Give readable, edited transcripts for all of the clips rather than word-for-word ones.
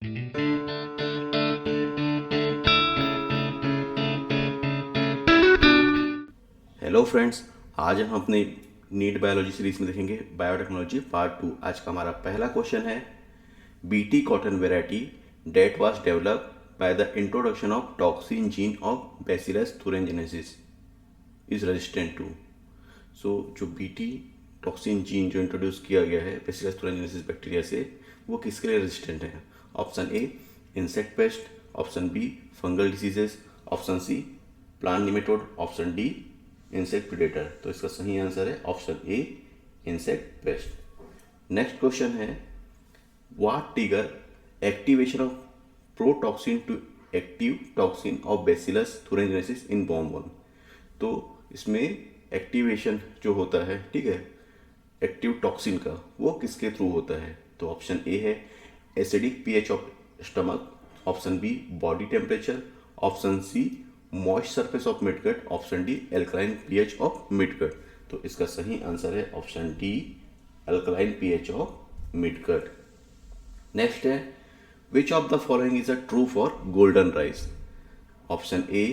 Hello friends, आज हम अपने नीट बायोलॉजी सीरीज में देखेंगे बायोटेक्नोलॉजी पार्ट 2। आज का हमारा पहला क्वेश्चन है, BT cotton variety that was developed by the introduction of toxin gene of bacillus thuringiensis is resistant to. So जो बीटी टॉक्सिन जीन जो इंट्रोड्यूस किया गया है बैसिलस thuringiensis बैक्टीरिया से, वो किसके लिए रेजिस्टेंट है? Option A insect pest, option B fungal diseases, option C plant nematode, option D insect predator. तो इसका सही आंसर है option A insect pest. Next question है, what trigger activation of protoxin to active toxin of bacillus thuringiensis in bomb. तो इसमें activation जो होता है, ठीक है, एक्टिव टॉक्सिन का, वो किसके थ्रू होता है? तो ऑप्शन ए है acidic pH of stomach, option B body temperature, option C moist surface of midgut, option D alkaline pH of midgut. तो इसका सही आंसर है option D alkaline pH of midgut. Next है, which of the following is a true for golden rice? Option A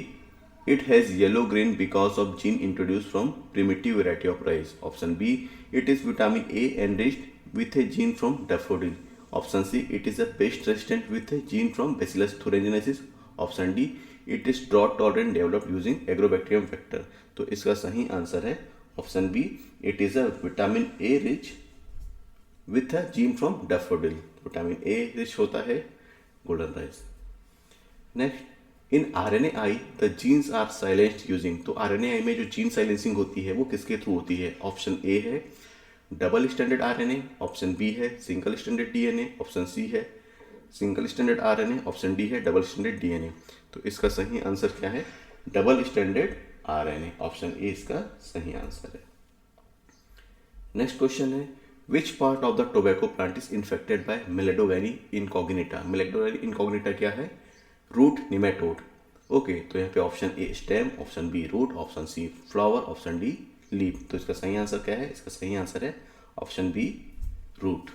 it has yellow green because of gene introduced from primitive variety of rice. Option B, it is vitamin A enriched with a gene from daffodil. Option C, it is a pest resistant with a gene from Bacillus thuringiensis. Option D, it is drought tolerant developed using agrobacterium vector. तो इसका सही answer है option B, it is a vitamin A rich with a gene from daffodil. Vitamin A rich होता है golden rice. Next, in RNAi the genes are silenced using. तो RNAi में जो gene silencing होती है वो किसके थ्रू होती है? ऑप्शन ए है double standard RNA, option B है single standard DNA, option C है single standard RNA, option D है डबल स्टैंडर्ड DNA। तो इसका सही आंसर क्या है? Double standard RNA, option A इसका सही आंसर है। नेक्स्ट क्वेश्चन है, which part of the tobacco plant is infected by Meloidogyne incognita? Meloidogyne incognita क्या है? Root nematode. ओके, तो यहाँ पे option A stem, option B root, option C flower, option D leaf. तो इसका सही आंसर क्या है? इसका सही आंसर है option B root.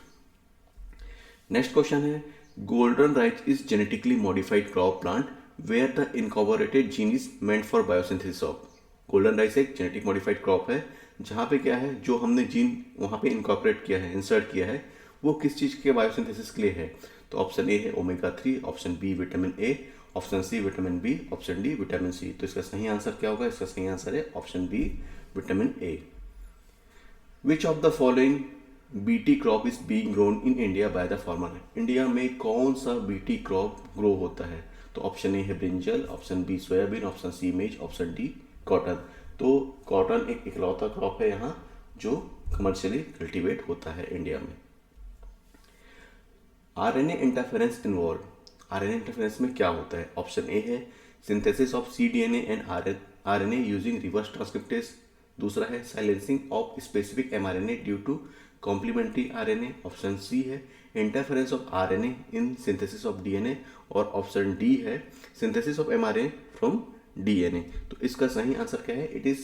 Next question है, golden rice is genetically modified crop plant where the incorporated gene is meant for biosynthesis of. Golden rice एक जेनेटिक मॉडिफाइड क्रॉप है जहाँ पे क्या है, जो हमने जीन वहाँ पे इनकॉर्पोरेट किया है, इंसर्ट किया है, वो किस चीज़ के बायोसिंथेसिस के लिए है? तो ऑप्शन ए है omega 3, option B vitamin A, option C vitamin B, option D vitamin C. तो इसका सही आंसर क्या होगा? इसका सही आंसर है option B vitamin A. Which of the following BT crop is being grown in India by the farmer? India में कौन सा बीटी क्रॉप ग्रो होता है? तो ऑप्शन ए है brinjal, option B soybean, option C maize, option D cotton. तो cotton एक इकलौता क्रॉप है यहाँ जो कमर्शियली कल्टीवेट होता है इंडिया में। RNA interference involve. RNA interference में क्या होता है? ऑप्शन ए है synthesis of cDNA and RNA using reverse transcriptase, दूसरा है silencing of specific mRNA due to complementary RNA, option C है interference of RNA in synthesis of DNA, और option D है synthesis of mRNA from DNA। तो इसका सही answer क्या है? इट इज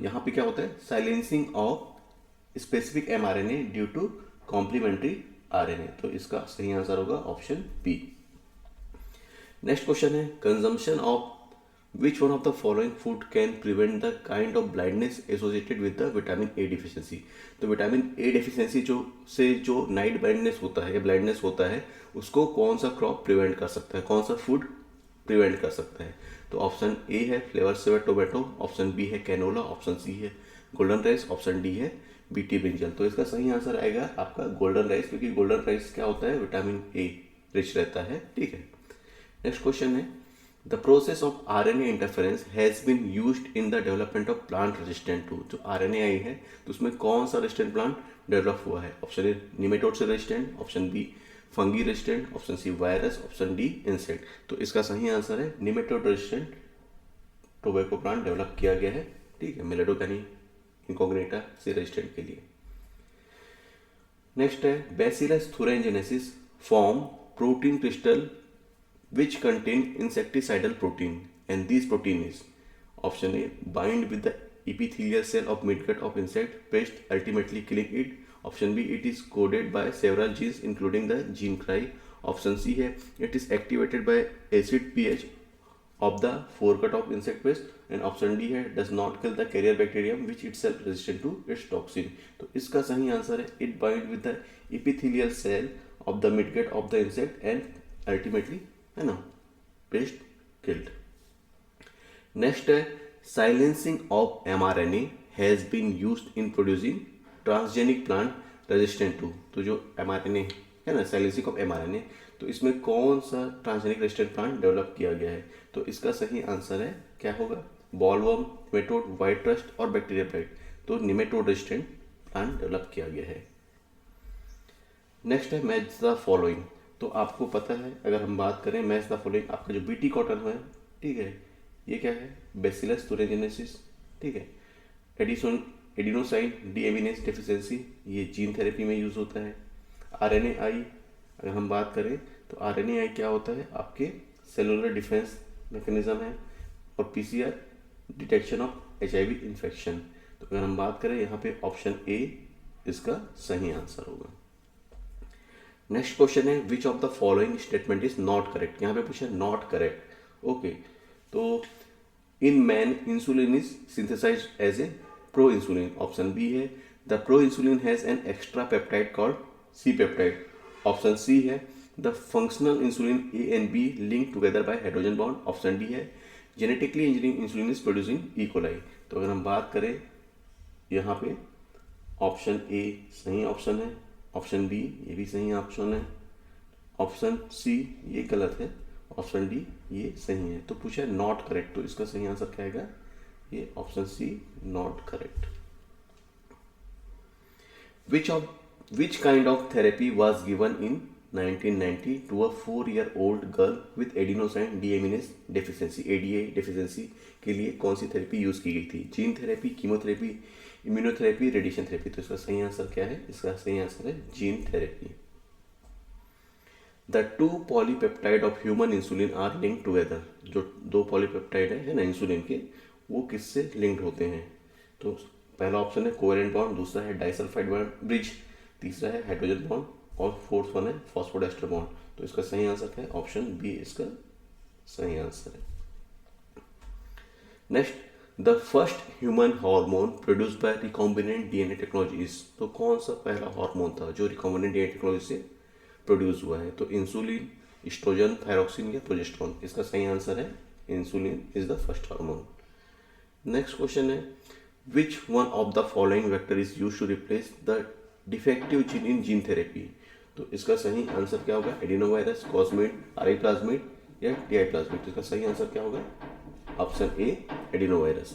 यहाँ पे क्या होता है? Silencing of specific mRNA due to complementary RNA। तो इसका सही आंसर होगा ऑप्शन बी। नेक्स्ट क्वेश्चन है, consumption of which one of the following food can prevent the kind of blindness associated with the vitamin A deficiency. तो vitamin A deficiency जो night blindness होता है या ब्लाइंडनेस होता है, उसको कौन सा क्रॉप प्रिवेंट कर सकता है, कौन सा फूड प्रिवेंट कर सकता है? तो ऑप्शन ए है flavour saver tomato, option B है कैनोला, ऑप्शन सी है गोल्डन राइस, ऑप्शन डी है बीटी ब्रिंजल। तो इसका सही आंसर आएगा आपका गोल्डन राइस, क्योंकि गोल्डन राइस क्या होता है? विटामिन ए रिच रहता है, ठीक है। नेक्स्ट क्वेश्चन है, the process of RNA interference has been used in the development of plant resistant to. जो RNAi है तो उसमें कौन सा रेजिस्टेंट प्लांट डेवलप हुआ है? ऑप्शन ए निमेटोड से resistant, option B fungi resistant, option C virus, option D insect. तो इसका सही आंसर है nematode resistant tobacco plant develop किया गया है, ठीक है, मेलेडोगानी इनकॉग्निटा से रेजिस्टेंट के लिए। नेक्स्ट है, bacillus thuringiensis form protein crystal which contain insecticidal protein and this protein is. Option A bind with the epithelial cell of midgut of insect pest ultimately killing it, option B it is coded by several genes including the gene cry, option C है it is activated by acid pH of the foregut of insect waste, and option D है does not kill the carrier bacterium which itself resistant to its toxin। तो इसका सही answer है it bind with the epithelial cell of the midgut of the insect and ultimately है ना pest killed। Next है silencing of mRNA has been used in producing transgenic plant resistant to। तो जो mRNA है ना silencing of mRNA, तो इसमें कौन सा ट्रांसजेनिक रेजिस्टेंट प्लांट डेवलप किया गया है? तो इसका सही आंसर है क्या होगा? बॉलवर्म, निमेटोड, व्हाइट रस्ट और बैक्टीरिया ब्लाइट। तो निमेटोड रेजिस्टेंट प्लांट डेवलप किया गया है। नेक्स्ट है मैच द फॉलोइंग। तो आपको पता है, अगर हम बात करें मैच द फॉलोइंग, आपका जो बीटी कॉटन है, ठीक है, ये क्या है? बेसिलस तुरेंजिनेसिस, ठीक है। एडिनोसाइन डीएमिनेज डेफिशिएंसी, ये जीन थेरेपी में यूज होता है। आरएनएआई, अगर हम बात करें तो आरएनएआई क्या होता है? आपके सेलुलर डिफेंस मैकेनिज्म है। और PCR detection of HIV infection. तो अगर हम बात करें यहाँ पे ऑप्शन ए इसका सही आंसर होगा। नेक्स्ट क्वेश्चन है which of the following statement is not correct. यहाँ पे पूछा नॉट करेक्ट। ओके, तो in man insulin is synthesized as a pro insulin. Option B है the pro insulin has an extra peptide called C peptide. Option C है the functional insulin A and B link together by hydrogen bond. Option D है genetically engineering insulin is producing E coli. तो अगर हम बात करें यहाँ पे option ए सही ऑप्शन है, ऑप्शन बी ये भी सही ऑप्शन है, ऑप्शन सी ये गलत है, ऑप्शन डी ये सही है। तो पूछा नॉट करेक्ट, तो इसका सही आंसर क्या आएगा? ये option C not correct. Which kind of therapy was given in 1990 to a 4-year-old girl with adenosine deaminase deficiency? ADA deficiency के लिए कौन सी थेरेपी यूज की गई थी? Gene therapy, chemotherapy, immunotherapy, radiation therapy. तो इसका सही आंसर क्या है? इसका सही आंसर है gene therapy. The two polypeptide of human insulin are link together. जो दो पॉलीपेप्टाइड है ना इंसुलिन के, वो किससे लिंक्ड होते हैं? तो पहला ऑप्शन है कोवेलेंट बॉन्ड, दूसरा है डाइसल्फाइड ब्रिज, तीसरा है हाइड्रोजन बॉन्ड और फोर्थ वन है फॉस्फोडाइस्टर बॉन्ड। तो इसका सही आंसर क्या है? ऑप्शन बी इसका सही आंसर है। Next, the first human hormone produced by recombinant DNA technologies. तो कौन सा पहला हार्मोन था जो रिकॉम्बिनेंट डीएनए टेक्नोलॉजी से प्रोड्यूस हुआ है? तो इंसुलिन, एस्ट्रोजन, थायरोक्सिन या प्रोजेस्टेरॉन। इसका सही आंसर है insulin is the first hormone. Next question है which one of the following vector is use to replace the defective gene in gene therapy. तो इसका सही आंसर क्या होगा? एडिनोवायरस, कॉस्मिड, आरआई प्लाज्मिड या टीआई प्लाज्मिड। तो इसका सही आंसर क्या होगा? Option A adenovirus.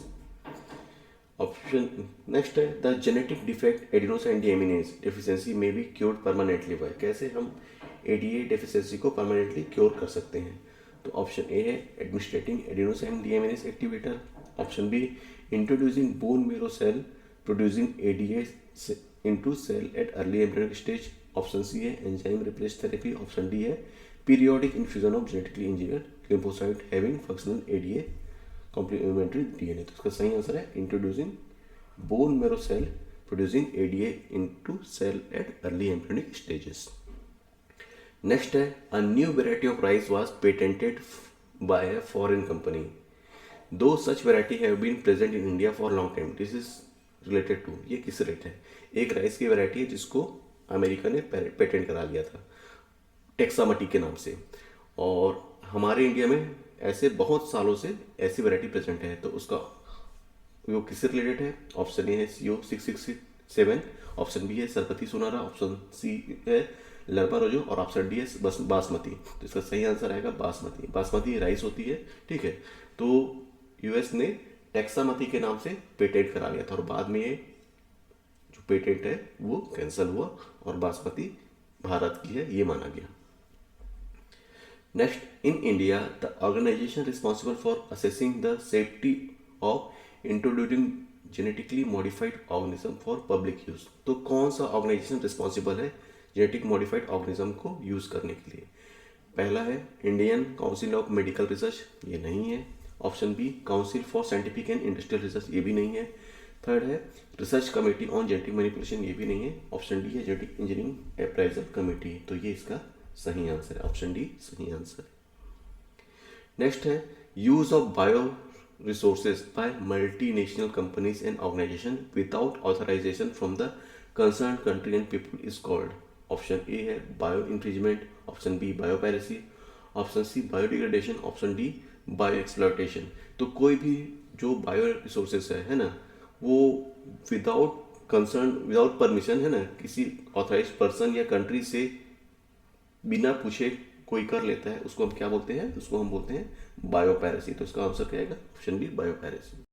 Option next है the genetic defect adenosine deaminase deficiency may be cured permanently by. कैसे हम एडीए डेफिशिएंसी को परमानेंटली क्योर कर सकते हैं? तो ऑप्शन ए है administrating adenosine deaminase activator. Option B introducing bone marrow cell producing ADA into cell at early embryonic stage। Option C है enzyme replace therapy. Option D है periodic infusion of genetically engineered lymphocyte having functional ADA complementary DNA. तो इसका सही answer है introducing bone marrow cell producing ADA into cell at early embryonic stages. Next है a new variety of rice was patented by a foreign company. Though such variety have been present in India for long time. This is related to, ये किस related है? एक rice की variety है जिसको America ने patent करा लिया था टेक्सामटी के नाम से, और हमारे इंडिया में ऐसे बहुत सालों से ऐसी वैरायटी प्रेजेंट है। तो उसका वो किससे रिलेटेड है? ऑप्शन ए है CO667, ऑप्शन बी है सरपति सोनारा, ऑप्शन सी है लरबा रोजो और ऑप्शन डी है बासमती। तो इसका सही आंसर आएगा बासमती। बासमती राइस होती है, ठीक है। तो यूएस ने टेक्सामती के नाम से पेटेंट करा लिया था और बाद में ये जो पेटेंट है वो कैंसिल हुआ और बासमती भारत की है ये माना गया। Next, in India the organisation responsible for assessing the safety of introducing genetically modified organism for public use. तो कौन सा ऑर्गेनाइजेशन रिस्पॉन्सिबल है जेनेटिक मॉडिफाइड ऑर्गेनिज्म को यूज करने के लिए? पहला है Indian Council of Medical Research, ये नहीं है। Option B Council for Scientific and Industrial Research, ये भी नहीं है। थर्ड है Research Committee on Genetic Manipulation, ये भी नहीं है। ऑप्शन डी है जेनेटिक इंजीनियरिंग अप्राइजल कमेटी। तो ये इसका सही आंसर है, ऑप्शन डी सही आंसर है। नेक्स्ट है use of bio resources by multinational companies and organisation without authorisation from the concern country and people is called. Option A है bio infringement, option B bio piracy, option C biodegradation, option D bio exploitation. तो कोई भी जो bio resources है ना, वो without concern, without permission है ना, किसी ऑथराइज पर्सन या कंट्री से बिना पूछे कोई कर लेता है, उसको हम क्या बोलते हैं? उसको हम बोलते हैं बायो पायरेसी। तो इसका आंसर क्या आएगा? Option B bio piracy.